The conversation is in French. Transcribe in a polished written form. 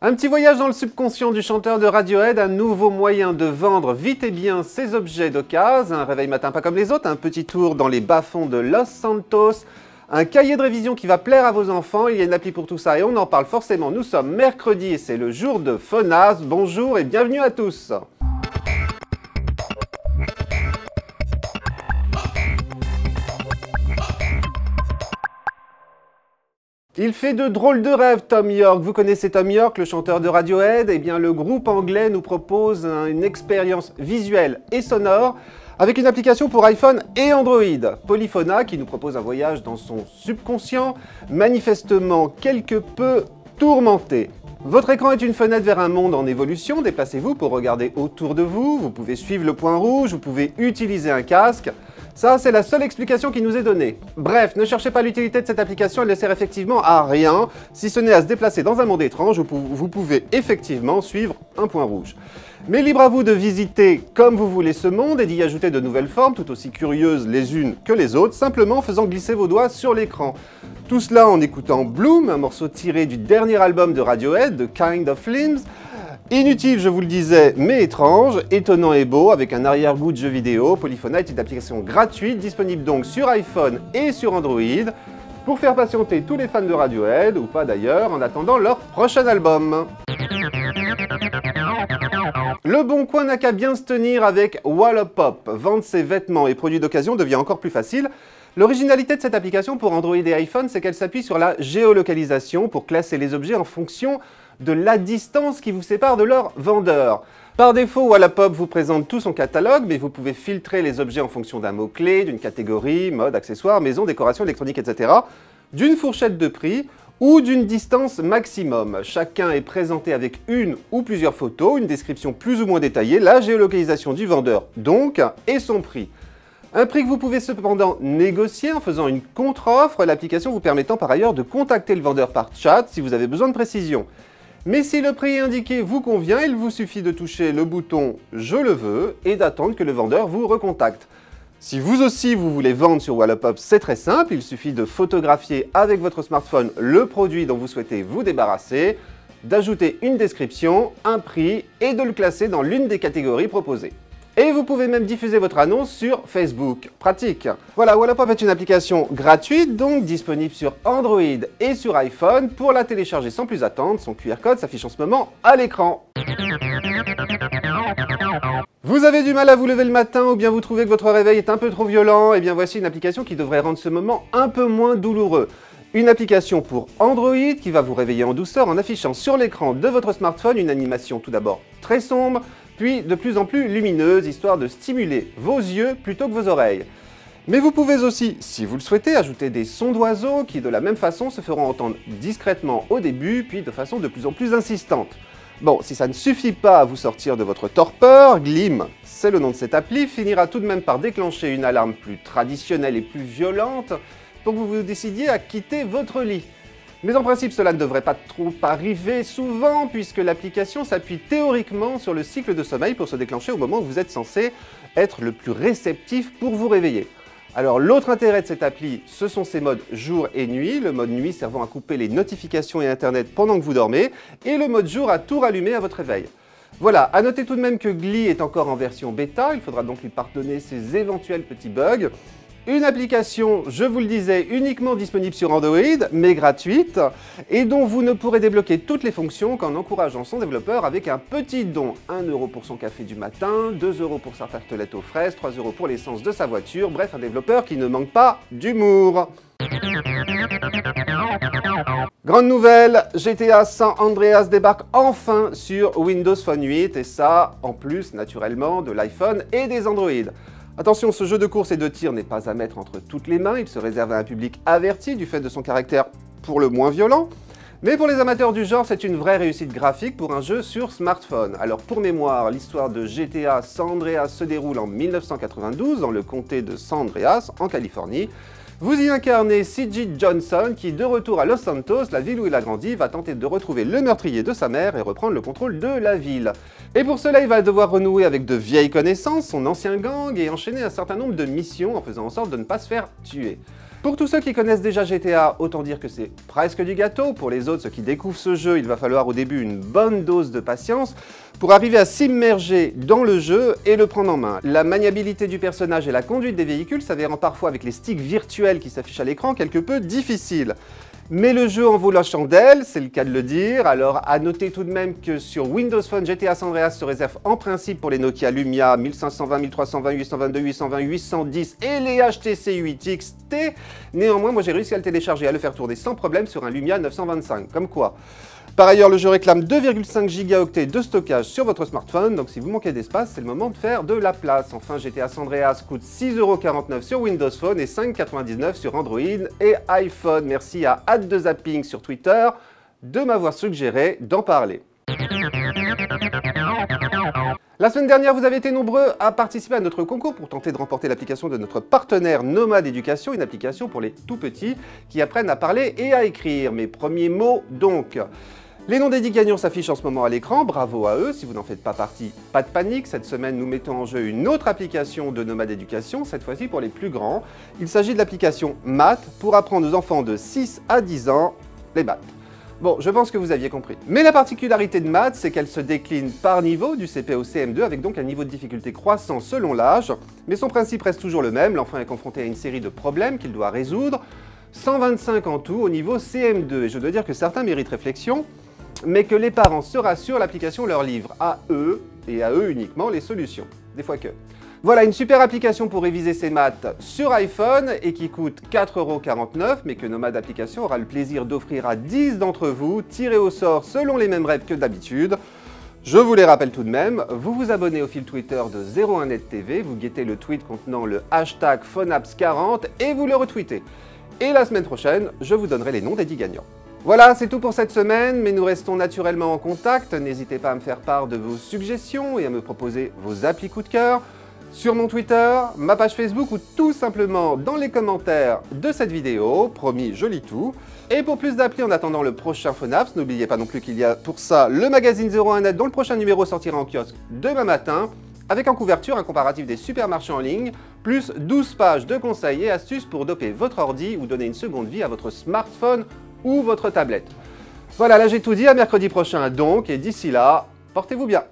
Un petit voyage dans le subconscient du chanteur de Radiohead, un nouveau moyen de vendre vite et bien ses objets d'occasion, un réveil matin pas comme les autres, un petit tour dans les bas-fonds de Los Santos, un cahier de révision qui va plaire à vos enfants, il y a une appli pour tout ça et on en parle forcément. Nous sommes mercredi et c'est le jour de Phonas. Bonjour et bienvenue à tous. Il fait de drôles de rêves, Thom Yorke. Vous connaissez Thom Yorke, le chanteur de Radiohead? Eh bien, le groupe anglais nous propose une expérience visuelle et sonore avec une application pour iPhone et Android. Polyphona, qui nous propose un voyage dans son subconscient, manifestement quelque peu tourmenté. Votre écran est une fenêtre vers un monde en évolution. Déplacez-vous pour regarder autour de vous. Vous pouvez suivre le point rouge, vous pouvez utiliser un casque. Ça, c'est la seule explication qui nous est donnée. Bref, ne cherchez pas l'utilité de cette application, elle ne sert effectivement à rien, si ce n'est à se déplacer dans un monde étrange où vous pouvez effectivement suivre un point rouge. Mais libre à vous de visiter comme vous voulez ce monde et d'y ajouter de nouvelles formes, tout aussi curieuses les unes que les autres, simplement en faisant glisser vos doigts sur l'écran. Tout cela en écoutant Bloom, un morceau tiré du dernier album de Radiohead, The Kind of Limbs. Inutile, je vous le disais, mais étrange, étonnant et beau, avec un arrière-goût de jeu vidéo. Polyphona est une application gratuite, disponible donc sur iPhone et sur Android, pour faire patienter tous les fans de Radiohead, ou pas d'ailleurs, en attendant leur prochain album. Le Bon Coin n'a qu'à bien se tenir avec Wallapop. Vendre ses vêtements et produits d'occasion devient encore plus facile. L'originalité de cette application pour Android et iPhone, c'est qu'elle s'appuie sur la géolocalisation pour classer les objets en fonction de la distance qui vous sépare de leur vendeur. Par défaut, Wallapop vous présente tout son catalogue, mais vous pouvez filtrer les objets en fonction d'un mot-clé, d'une catégorie, mode, accessoires, maison, décoration électronique, etc., d'une fourchette de prix ou d'une distance maximum. Chacun est présenté avec une ou plusieurs photos, une description plus ou moins détaillée, la géolocalisation du vendeur donc, et son prix. Un prix que vous pouvez cependant négocier en faisant une contre-offre, l'application vous permettant par ailleurs de contacter le vendeur par chat si vous avez besoin de précision. Mais si le prix indiqué vous convient, il vous suffit de toucher le bouton « Je le veux » et d'attendre que le vendeur vous recontacte. Si vous aussi vous voulez vendre sur Wallapop, c'est très simple, il suffit de photographier avec votre smartphone le produit dont vous souhaitez vous débarrasser, d'ajouter une description, un prix et de le classer dans l'une des catégories proposées. Et vous pouvez même diffuser votre annonce sur Facebook. Pratique. Voilà, Wallapop est une application gratuite, donc disponible sur Android et sur iPhone. Pour la télécharger sans plus attendre, son QR code s'affiche en ce moment à l'écran. Vous avez du mal à vous lever le matin ou bien vous trouvez que votre réveil est un peu trop violent? Eh bien voici une application qui devrait rendre ce moment un peu moins douloureux. Une application pour Android qui va vous réveiller en douceur en affichant sur l'écran de votre smartphone une animation tout d'abord très sombre, puis de plus en plus lumineuse, histoire de stimuler vos yeux plutôt que vos oreilles. Mais vous pouvez aussi, si vous le souhaitez, ajouter des sons d'oiseaux qui de la même façon se feront entendre discrètement au début, puis de façon de plus en plus insistante. Bon, si ça ne suffit pas à vous sortir de votre torpeur, Glim, c'est le nom de cette appli, finira tout de même par déclencher une alarme plus traditionnelle et plus violente pour que vous vous décidiez à quitter votre lit. Mais en principe, cela ne devrait pas trop arriver souvent puisque l'application s'appuie théoriquement sur le cycle de sommeil pour se déclencher au moment où vous êtes censé être le plus réceptif pour vous réveiller. Alors l'autre intérêt de cette appli, ce sont ses modes jour et nuit, le mode nuit servant à couper les notifications et internet pendant que vous dormez, et le mode jour à tout rallumer à votre réveil. Voilà, à noter tout de même que Glee est encore en version bêta, il faudra donc lui pardonner ses éventuels petits bugs. Une application, je vous le disais, uniquement disponible sur Android, mais gratuite, et dont vous ne pourrez débloquer toutes les fonctions qu'en encourageant son développeur avec un petit don. 1 € pour son café du matin, 2 € pour sa tartelette aux fraises, 3 € pour l'essence de sa voiture, bref un développeur qui ne manque pas d'humour. Grande nouvelle, GTA San Andreas débarque enfin sur Windows Phone 8, et ça, en plus, naturellement, de l'iPhone et des Android. Attention, ce jeu de course et de tir n'est pas à mettre entre toutes les mains, il se réserve à un public averti du fait de son caractère pour le moins violent. Mais pour les amateurs du genre, c'est une vraie réussite graphique pour un jeu sur smartphone. Alors pour mémoire, l'histoire de GTA San Andreas se déroule en 1992 dans le comté de San Andreas, en Californie. Vous y incarnez C.J. Johnson qui, de retour à Los Santos, la ville où il a grandi, va tenter de retrouver le meurtrier de sa mère et reprendre le contrôle de la ville. Et pour cela, il va devoir renouer avec de vieilles connaissances, son ancien gang, et enchaîner un certain nombre de missions en faisant en sorte de ne pas se faire tuer. Pour tous ceux qui connaissent déjà GTA, autant dire que c'est presque du gâteau. Pour les autres, ceux qui découvrent ce jeu, il va falloir au début une bonne dose de patience pour arriver à s'immerger dans le jeu et le prendre en main. La maniabilité du personnage et la conduite des véhicules s'avèrent parfois avec les sticks virtuels qui s'affichent à l'écran quelque peu difficiles. Mais le jeu en vaut la chandelle, c'est le cas de le dire. Alors à noter tout de même que sur Windows Phone, GTA San Andreas se réserve en principe pour les Nokia Lumia 1520, 1320, 822, 820, 810 et les HTC 8XT. Néanmoins, moi j'ai réussi à le télécharger et à le faire tourner sans problème sur un Lumia 925, comme quoi. Par ailleurs, le jeu réclame 2,5 Go de stockage sur votre smartphone, donc si vous manquez d'espace, c'est le moment de faire de la place. Enfin, GTA San Andreas coûte 6,49 € sur Windows Phone et 5,99 € sur Android et iPhone. Merci à @2zapping sur Twitter de m'avoir suggéré d'en parler. La semaine dernière, vous avez été nombreux à participer à notre concours pour tenter de remporter l'application de notre partenaire Nomad Éducation, une application pour les tout-petits qui apprennent à parler et à écrire. Mes premiers mots donc. Les noms des 10 gagnants s'affichent en ce moment à l'écran, bravo à eux. Si vous n'en faites pas partie, pas de panique. Cette semaine, nous mettons en jeu une autre application de Nomad Éducation, cette fois-ci pour les plus grands. Il s'agit de l'application Math pour apprendre aux enfants de 6 à 10 ans les maths. Bon, je pense que vous aviez compris. Mais la particularité de Math, c'est qu'elle se décline par niveau, du CP au CM2, avec donc un niveau de difficulté croissant selon l'âge. Mais son principe reste toujours le même, l'enfant est confronté à une série de problèmes qu'il doit résoudre. 125 en tout au niveau CM2, et je dois dire que certains méritent réflexion, mais que les parents se rassurent, l'application leur livre à eux, et à eux uniquement, les solutions. Des fois que. Voilà une super application pour réviser ses maths sur iPhone et qui coûte 4,49 €, mais que Nomad Application aura le plaisir d'offrir à 10 d'entre vous, tirés au sort selon les mêmes règles que d'habitude. Je vous les rappelle tout de même, vous vous abonnez au fil Twitter de 01net TV, vous guettez le tweet contenant le hashtag Phonaps40 et vous le retweetez. Et la semaine prochaine, je vous donnerai les noms des 10 gagnants. Voilà, c'est tout pour cette semaine, mais nous restons naturellement en contact. N'hésitez pas à me faire part de vos suggestions et à me proposer vos applis coup de cœur sur mon Twitter, ma page Facebook ou tout simplement dans les commentaires de cette vidéo. Promis, je lis tout. Et pour plus d'applis en attendant le prochain Phonaps, n'oubliez pas non plus qu'il y a pour ça le magazine 01net dont le prochain numéro sortira en kiosque demain matin, avec en couverture un comparatif des supermarchés en ligne, plus 12 pages de conseils et astuces pour doper votre ordi ou donner une seconde vie à votre smartphone ou votre tablette. Voilà, là j'ai tout dit, à mercredi prochain donc, et d'ici là, portez-vous bien.